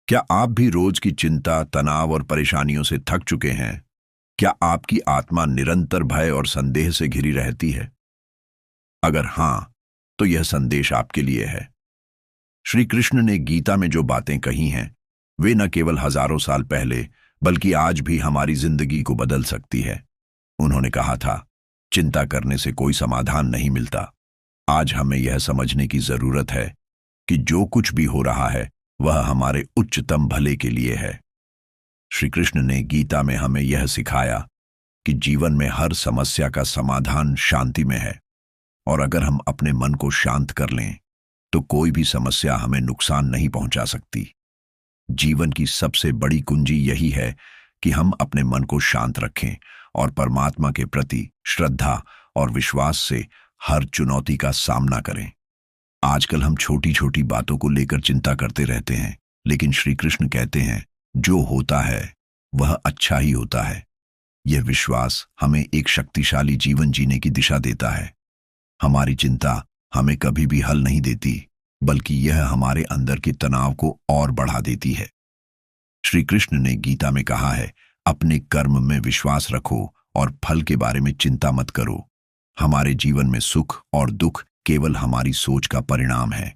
क्या आप भी रोज की चिंता, तनाव और परेशानियों से थक चुके हैं? क्या आपकी आत्मा निरंतर भय और संदेह से घिरी रहती है? अगर हां, तो यह संदेश आपके लिए है। श्री कृष्ण ने गीता में जो बातें कही हैं, वे न केवल हजारों साल पहले, बल्कि आज भी हमारी जिंदगी को बदल सकती है। उन्होंने कहा था, चिंता करने से कोई समाधान नहीं मिलता। आज हमें यह समझने की जरूरत है कि जो कुछ भी हो रहा है, वह हमारे उच्चतम भले के लिए है। श्री कृष्ण ने गीता में हमें यह सिखाया कि जीवन में हर समस्या का समाधान शांति में है, और अगर हम अपने मन को शांत कर लें, तो कोई भी समस्या हमें नुकसान नहीं पहुंचा सकती। जीवन की सबसे बड़ी कुंजी यही है कि हम अपने मन को शांत रखें और परमात्मा के प्रति श्रद्धा और विश्वास से हर चुनौती का सामना करें। आजकल हम छोटी छोटी बातों को लेकर चिंता करते रहते हैं, लेकिन श्री कृष्ण कहते हैं, जो होता है वह अच्छा ही होता है। यह विश्वास हमें एक शक्तिशाली जीवन जीने की दिशा देता है। हमारी चिंता हमें कभी भी हल नहीं देती, बल्कि यह हमारे अंदर के तनाव को और बढ़ा देती है। श्री कृष्ण ने गीता में कहा है, अपने कर्म में विश्वास रखो और फल के बारे में चिंता मत करो। हमारे जीवन में सुख और दुख केवल हमारी सोच का परिणाम है।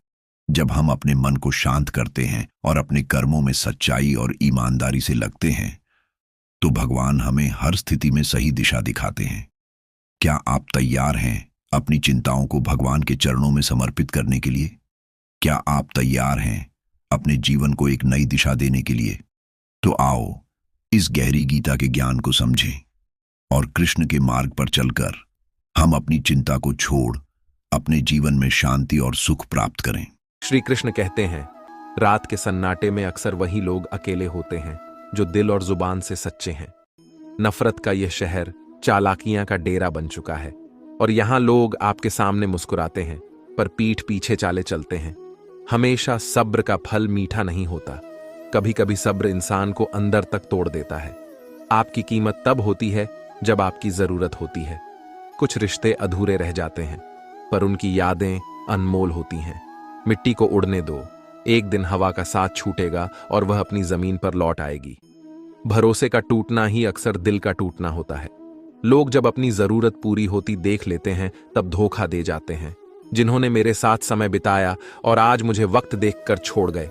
जब हम अपने मन को शांत करते हैं और अपने कर्मों में सच्चाई और ईमानदारी से लगते हैं, तो भगवान हमें हर स्थिति में सही दिशा दिखाते हैं। क्या आप तैयार हैं अपनी चिंताओं को भगवान के चरणों में समर्पित करने के लिए? क्या आप तैयार हैं अपने जीवन को एक नई दिशा देने के लिए? तो आओ, इस गहरी गीता के ज्ञान को समझें और कृष्ण के मार्ग पर चलकर हम अपनी चिंता को छोड़ अपने जीवन में शांति और सुख प्राप्त करें। श्री कृष्ण कहते हैं, रात के सन्नाटे में अक्सर वही लोग अकेले होते हैं जो दिल और जुबान से सच्चे हैं। नफरत का यह शहर चालाकियां का डेरा बन चुका है, और यहां लोग आपके सामने मुस्कुराते हैं पर पीठ पीछे चाले चलते हैं। हमेशा सब्र का फल मीठा नहीं होता। कभी कभी सब्र इंसान को अंदर तक तोड़ देता है। आपकी कीमत तब होती है जब आपकी जरूरत होती है। कुछ रिश्ते अधूरे रह जाते हैं, पर उनकी यादें अनमोल होती हैं। मिट्टी को उड़ने दो, एक दिन हवा का साथ छूटेगा और वह अपनी जमीन पर लौट आएगी। भरोसे का टूटना ही अक्सर दिल का टूटना होता है। लोग जब अपनी जरूरत पूरी होती देख लेते हैं, तब धोखा दे जाते हैं। जिन्होंने मेरे साथ समय बिताया और आज मुझे वक्त देखकर छोड़ गए,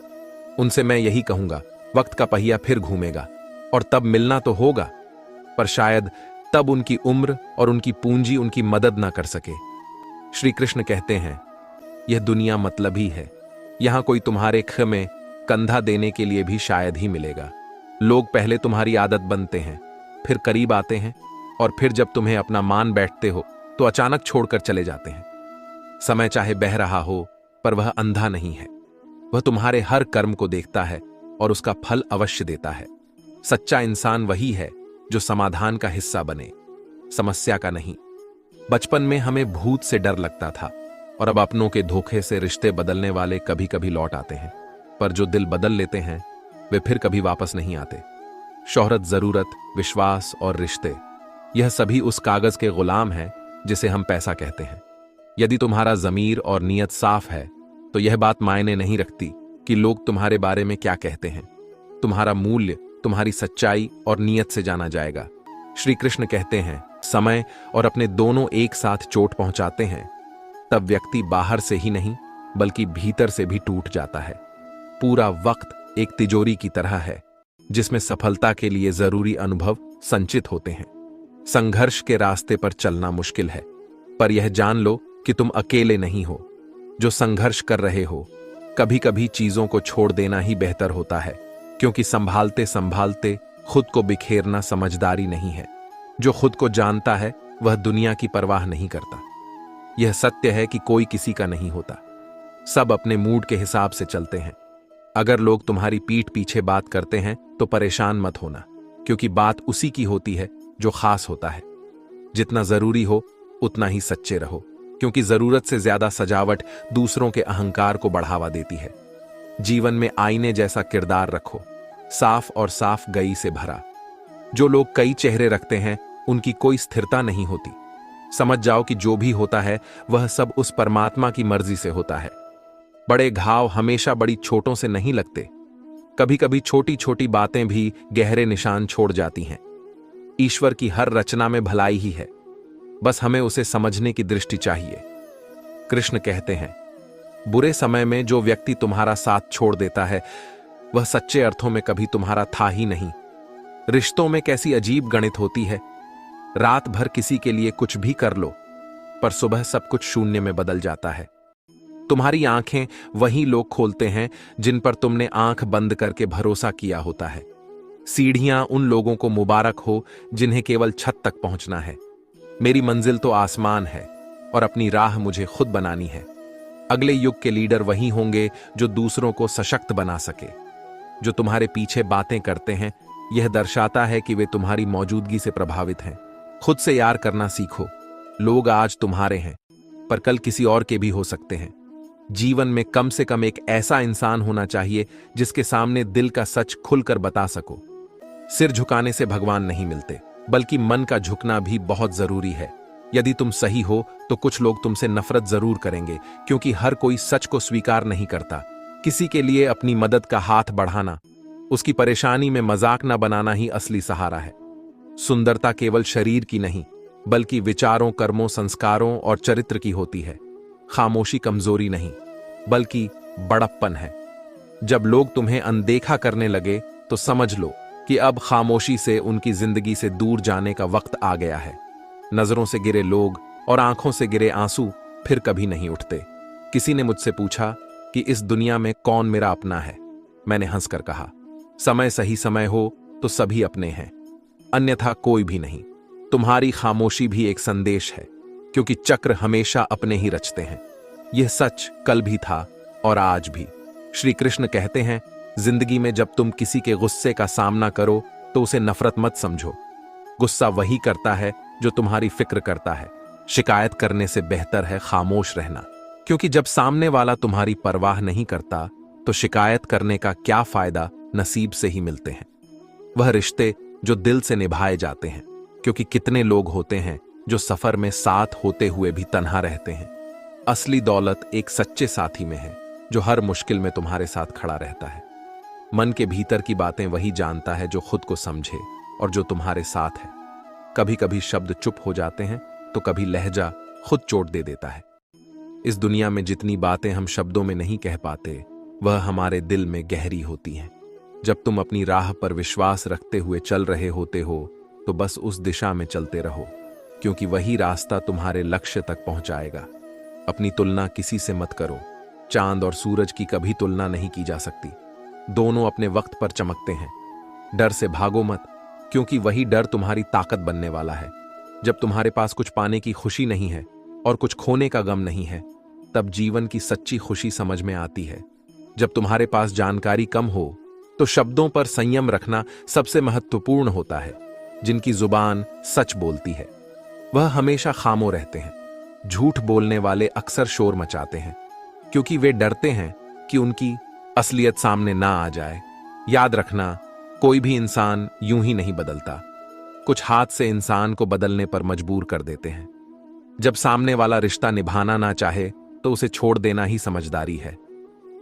उनसे मैं यही कहूंगा, वक्त का पहिया फिर घूमेगा और तब मिलना तो होगा, पर शायद तब उनकी उम्र और उनकी पूंजी उनकी मदद ना कर सके। श्री कृष्ण कहते हैं, यह दुनिया मतलबी है। यहां कोई तुम्हारे ख में कंधा देने के लिए भी शायद ही मिलेगा। लोग पहले तुम्हारी आदत बनते हैं, फिर करीब आते हैं, और फिर जब तुम्हें अपना मान बैठते हो तो अचानक छोड़कर चले जाते हैं। समय चाहे बह रहा हो, पर वह अंधा नहीं है। वह तुम्हारे हर कर्म को देखता है और उसका फल अवश्य देता है। सच्चा इंसान वही है जो समाधान का हिस्सा बने, समस्या का नहीं। बचपन में हमें भूत से डर लगता था, और अब अपनों के धोखे से रिश्ते बदलने वाले कभी कभी लौट आते हैं, पर जो दिल बदल लेते हैं वे फिर कभी वापस नहीं आते। शोहरत, जरूरत, विश्वास और रिश्ते, यह सभी उस कागज के गुलाम हैं जिसे हम पैसा कहते हैं। यदि तुम्हारा जमीर और नीयत साफ है, तो यह बात मायने नहीं रखती कि लोग तुम्हारे बारे में क्या कहते हैं। तुम्हारा मूल्य तुम्हारी सच्चाई और नीयत से जाना जाएगा। श्री कृष्ण कहते हैं, समय और अपने दोनों एक साथ चोट पहुंचाते हैं, तब व्यक्ति बाहर से ही नहीं बल्कि भीतर से भी टूट जाता है। पूरा वक्त एक तिजोरी की तरह है जिसमें सफलता के लिए जरूरी अनुभव संचित होते हैं। संघर्ष के रास्ते पर चलना मुश्किल है, पर यह जान लो कि तुम अकेले नहीं हो जो संघर्ष कर रहे हो। कभी कभी चीजों को छोड़ देना ही बेहतर होता है, क्योंकि संभालते संभालते खुद को बिखेरना समझदारी नहीं है। जो खुद को जानता है वह दुनिया की परवाह नहीं करता। यह सत्य है कि कोई किसी का नहीं होता, सब अपने मूड के हिसाब से चलते हैं। अगर लोग तुम्हारी पीठ पीछे बात करते हैं तो परेशान मत होना, क्योंकि बात उसी की होती है जो खास होता है। जितना जरूरी हो उतना ही सच्चे रहो, क्योंकि जरूरत से ज्यादा सजावट दूसरों के अहंकार को बढ़ावा देती है। जीवन में आईने जैसा किरदार रखो, साफ और साफ गई से भरा। जो लोग कई चेहरे रखते हैं उनकी कोई स्थिरता नहीं होती। समझ जाओ कि जो भी होता है वह सब उस परमात्मा की मर्जी से होता है। बड़े घाव हमेशा बड़ी चोटों से नहीं लगते। कभी कभी छोटी छोटी बातें भी गहरे निशान छोड़ जाती हैं। ईश्वर की हर रचना में भलाई ही है, बस हमें उसे समझने की दृष्टि चाहिए। कृष्ण कहते हैं, बुरे समय में जो व्यक्ति तुम्हारा साथ छोड़ देता है वह सच्चे अर्थों में कभी तुम्हारा था ही नहीं। रिश्तों में कैसी अजीब गणित होती है। रात भर किसी के लिए कुछ भी कर लो, पर सुबह सब कुछ शून्य में बदल जाता है। तुम्हारी आंखें वही लोग खोलते हैं जिन पर तुमने आंख बंद करके भरोसा किया होता है। सीढ़ियां उन लोगों को मुबारक हो जिन्हें केवल छत तक पहुंचना है। मेरी मंजिल तो आसमान है और अपनी राह मुझे खुद बनानी है। अगले युग के लीडर वही होंगे जो दूसरों को सशक्त बना सके। जो तुम्हारे पीछे बातें करते हैं, यह दर्शाता है कि वे तुम्हारी मौजूदगी से प्रभावित हैं। खुद से यार करना सीखो। लोग आज तुम्हारे हैं, पर कल किसी और के भी हो सकते हैं। जीवन में कम से कम एक ऐसा इंसान होना चाहिए जिसके सामने दिल का सच खुलकर बता सको। सिर झुकाने से भगवान नहीं मिलते, बल्कि मन का झुकना भी बहुत जरूरी है। यदि तुम सही हो तो कुछ लोग तुमसे नफरत जरूर करेंगे, क्योंकि हर कोई सच को स्वीकार नहीं करता। किसी के लिए अपनी मदद का हाथ बढ़ाना, उसकी परेशानी में मजाक न बनाना ही असली सहारा है। सुंदरता केवल शरीर की नहीं, बल्कि विचारों, कर्मों, संस्कारों और चरित्र की होती है। खामोशी कमजोरी नहीं, बल्कि बड़प्पन है। जब लोग तुम्हें अनदेखा करने लगे तो समझ लो कि अब खामोशी से उनकी जिंदगी से दूर जाने का वक्त आ गया है। नजरों से गिरे लोग और आंखों से गिरे आंसू फिर कभी नहीं उठते। किसी ने मुझसे पूछा कि इस दुनिया में कौन मेरा अपना है। मैंने हंसकर कहा, समय सही समय हो तो सभी अपने हैं, अन्यथा कोई भी नहीं। तुम्हारी खामोशी भी एक संदेश है, क्योंकि चक्र हमेशा अपने ही रचते हैं। यह सच कल भी था और आज भी। श्री कृष्ण कहते हैं, जिंदगी में जब तुम किसी के गुस्से का सामना करो तो उसे नफरत मत समझो। गुस्सा वही करता है जो तुम्हारी फिक्र करता है। शिकायत करने से बेहतर है खामोश रहना, क्योंकि जब सामने वाला तुम्हारी परवाह नहीं करता तो शिकायत करने का क्या फायदा नसीब से ही मिलते हैं। वह रिश्ते जो दिल से निभाए जाते हैं, क्योंकि कितने लोग होते हैं जो सफर में साथ होते हुए भी तन्हा रहते हैं। असली दौलत एक सच्चे साथी में है जो हर मुश्किल में तुम्हारे साथ खड़ा रहता है। मन के भीतर की बातें वही जानता है जो खुद को समझे और जो तुम्हारे साथ है। कभी कभी शब्द चुप हो जाते हैं तो कभी लहजा खुद चोट दे देता है। इस दुनिया में जितनी बातें हम शब्दों में नहीं कह पाते, वह हमारे दिल में गहरी होती हैं। जब तुम अपनी राह पर विश्वास रखते हुए चल रहे होते हो तो बस उस दिशा में चलते रहो, क्योंकि वही रास्ता तुम्हारे लक्ष्य तक पहुंचाएगा। अपनी तुलना किसी से मत करो। चांद और सूरज की कभी तुलना नहीं की जा सकती। दोनों अपने वक्त पर चमकते हैं। डर से भागो मत, क्योंकि वही डर तुम्हारी ताकत बनने वाला है। जब तुम्हारे पास कुछ पाने की खुशी नहीं है और कुछ खोने का गम नहीं है, तब जीवन की सच्ची खुशी समझ में आती है। जब तुम्हारे पास जानकारी कम हो तो शब्दों पर संयम रखना सबसे महत्वपूर्ण होता है। जिनकी जुबान सच बोलती है वह हमेशा खामोश रहते हैं। झूठ बोलने वाले अक्सर शोर मचाते हैं, क्योंकि वे डरते हैं कि उनकी असलियत सामने ना आ जाए। याद रखना, कोई भी इंसान यूं ही नहीं बदलता। कुछ हाथ से इंसान को बदलने पर मजबूर कर देते हैं। जब सामने वाला रिश्ता निभाना ना चाहे तो उसे छोड़ देना ही समझदारी है।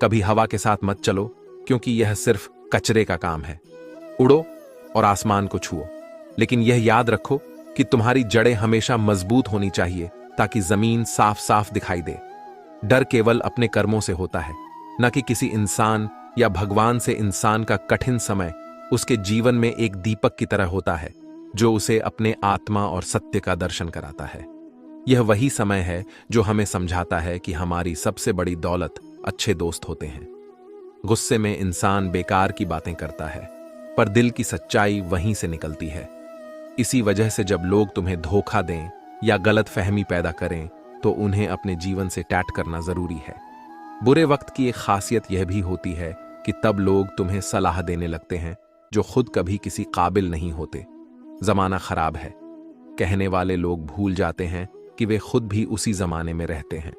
कभी हवा के साथ मत चलो, क्योंकि यह सिर्फ कचरे का काम है। उड़ो और आसमान को छुओ, लेकिन यह याद रखो कि तुम्हारी जड़ें हमेशा मजबूत होनी चाहिए, ताकि जमीन साफ साफ दिखाई दे। डर केवल अपने कर्मों से होता है, न कि किसी इंसान या भगवान से। इंसान का कठिन समय उसके जीवन में एक दीपक की तरह होता है, जो उसे अपने आत्मा और सत्य का दर्शन कराता है। यह वही समय है जो हमें समझाता है कि हमारी सबसे बड़ी दौलत अच्छे दोस्त होते हैं। गुस्से में इंसान बेकार की बातें करता है, पर दिल की सच्चाई वहीं से निकलती है। इसी वजह से जब लोग तुम्हें धोखा दें या गलत फहमी पैदा करें तो उन्हें अपने जीवन से टैट करना जरूरी है। बुरे वक्त की एक खासियत यह भी होती है कि तब लोग तुम्हें सलाह देने लगते हैं जो खुद कभी किसी काबिल नहीं होते। जमाना खराब है, कहने वाले लोग भूल जाते हैं कि वे खुद भी उसी जमाने में रहते हैं।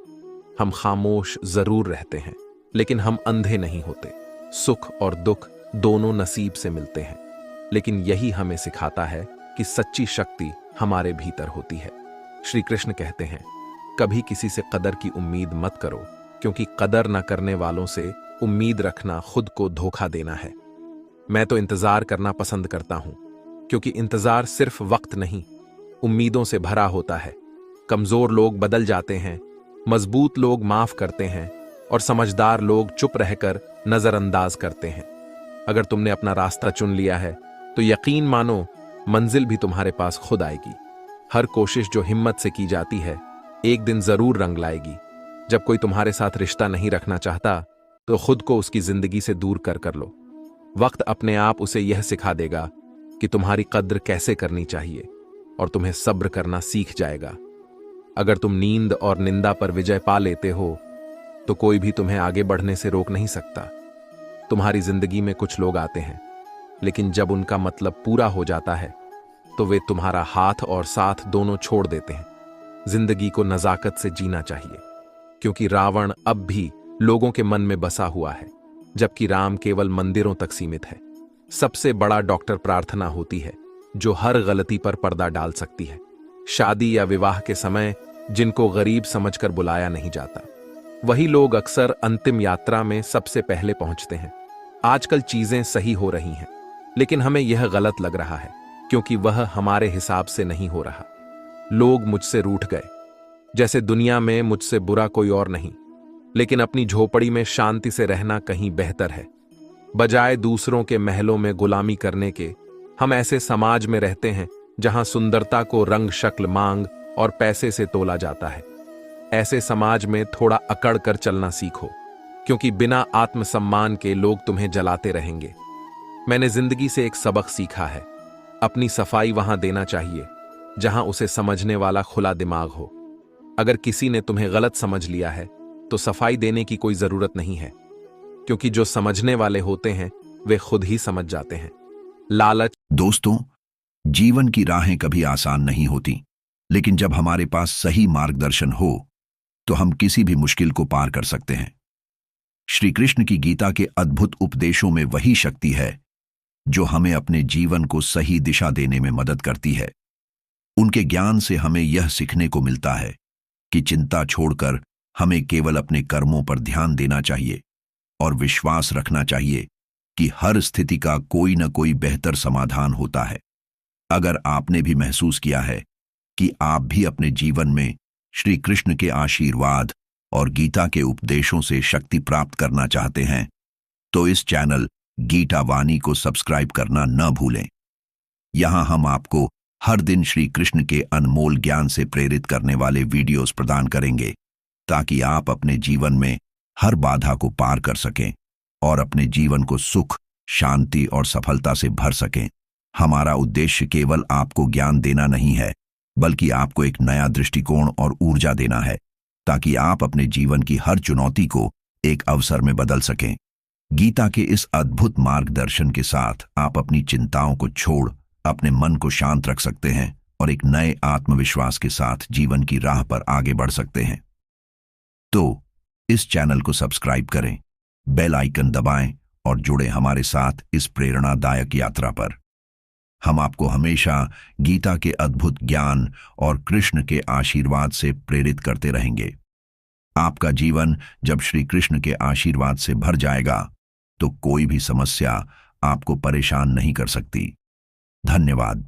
हम खामोश जरूर रहते हैं, लेकिन हम अंधे नहीं होते। सुख और दुख दोनों नसीब से मिलते हैं, लेकिन यही हमें सिखाता है कि सच्ची शक्ति हमारे भीतर होती है। श्री कृष्ण कहते हैं, कभी किसी से कदर की उम्मीद मत करो, क्योंकि कदर न करने वालों से उम्मीद रखना खुद को धोखा देना है। मैं तो इंतजार करना पसंद करता हूं, क्योंकि इंतजार सिर्फ वक्त नहीं, उम्मीदों से भरा होता है। कमजोर लोग बदल जाते हैं, मजबूत लोग माफ करते हैं, और समझदार लोग चुप रहकर नजरअंदाज करते हैं। अगर तुमने अपना रास्ता चुन लिया है तो यकीन मानो मंजिल भी तुम्हारे पास खुद आएगी। हर कोशिश जो हिम्मत से की जाती है एक दिन जरूर रंग लाएगी। जब कोई तुम्हारे साथ रिश्ता नहीं रखना चाहता तो खुद को उसकी जिंदगी से दूर कर लो। वक्त अपने आप उसे यह सिखा देगा कि तुम्हारी कद्र कैसे करनी चाहिए, और तुम्हें सब्र करना सीख जाएगा। अगर तुम नींद और निंदा पर विजय पा लेते हो तो कोई भी तुम्हें आगे बढ़ने से रोक नहीं सकता। तुम्हारी जिंदगी में कुछ लोग आते हैं, लेकिन जब उनका मतलब पूरा हो जाता है तो वे तुम्हारा हाथ और साथ दोनों छोड़ देते हैं। जिंदगी को नजाकत से जीना चाहिए, क्योंकि रावण अब भी लोगों के मन में बसा हुआ है, जबकि राम केवल मंदिरों तक सीमित है। सबसे बड़ा डॉक्टर प्रार्थना होती है, जो हर गलती पर पर्दा डाल सकती है। शादी या विवाह के समय जिनको गरीब समझकर बुलाया नहीं जाता, वही लोग अक्सर अंतिम यात्रा में सबसे पहले पहुंचते हैं। आजकल चीजें सही हो रही हैं, लेकिन हमें यह गलत लग रहा है, क्योंकि वह हमारे हिसाब से नहीं हो रहा। लोग मुझसे रूठ गए, जैसे दुनिया में मुझसे बुरा कोई और नहीं, लेकिन अपनी झोपड़ी में शांति से रहना कहीं बेहतर है। बजाय दूसरों के महलों में गुलामी करने के, हम ऐसे समाज में रहते हैं जहां सुंदरता को रंग, शक्ल, मांग और पैसे से तोला जाता है। ऐसे समाज में थोड़ा अकड़ कर चलना सीखो, क्योंकि बिना आत्मसम्मान के लोग तुम्हें जलाते रहेंगे। मैंने जिंदगी से एक सबक सीखा है, अपनी सफाई वहां देना चाहिए जहां उसे समझने वाला खुला दिमाग हो। अगर किसी ने तुम्हें गलत समझ लिया है तो सफाई देने की कोई जरूरत नहीं है, क्योंकि जो समझने वाले होते हैं वे खुद ही समझ जाते हैं। लालच। दोस्तों, जीवन की राहें कभी आसान नहीं होती, लेकिन जब हमारे पास सही मार्गदर्शन हो तो हम किसी भी मुश्किल को पार कर सकते हैं। श्री कृष्ण की गीता के अद्भुत उपदेशों में वही शक्ति है जो हमें अपने जीवन को सही दिशा देने में मदद करती है। उनके ज्ञान से हमें यह सीखने को मिलता है कि चिंता छोड़कर हमें केवल अपने कर्मों पर ध्यान देना चाहिए और विश्वास रखना चाहिए कि हर स्थिति का कोई न कोई बेहतर समाधान होता है। अगर आपने भी महसूस किया है कि आप भी अपने जीवन में श्री कृष्ण के आशीर्वाद और गीता के उपदेशों से शक्ति प्राप्त करना चाहते हैं, तो इस चैनल गीता वाणी को सब्सक्राइब करना न भूलें। यहां हम आपको हर दिन श्री कृष्ण के अनमोल ज्ञान से प्रेरित करने वाले वीडियोस प्रदान करेंगे, ताकि आप अपने जीवन में हर बाधा को पार कर सकें और अपने जीवन को सुख, शांति और सफलता से भर सकें। हमारा उद्देश्य केवल आपको ज्ञान देना नहीं है, बल्कि आपको एक नया दृष्टिकोण और ऊर्जा देना है, ताकि आप अपने जीवन की हर चुनौती को एक अवसर में बदल सकें। गीता के इस अद्भुत मार्गदर्शन के साथ आप अपनी चिंताओं को छोड़ अपने मन को शांत रख सकते हैं और एक नए आत्मविश्वास के साथ जीवन की राह पर आगे बढ़ सकते हैं। तो इस चैनल को सब्सक्राइब करें, बेल आइकन दबाएं और जुड़े हमारे साथ इस प्रेरणादायक यात्रा पर। हम आपको हमेशा गीता के अद्भुत ज्ञान और कृष्ण के आशीर्वाद से प्रेरित करते रहेंगे। आपका जीवन जब श्री कृष्ण के आशीर्वाद से भर जाएगा तो कोई भी समस्या आपको परेशान नहीं कर सकती। धन्यवाद।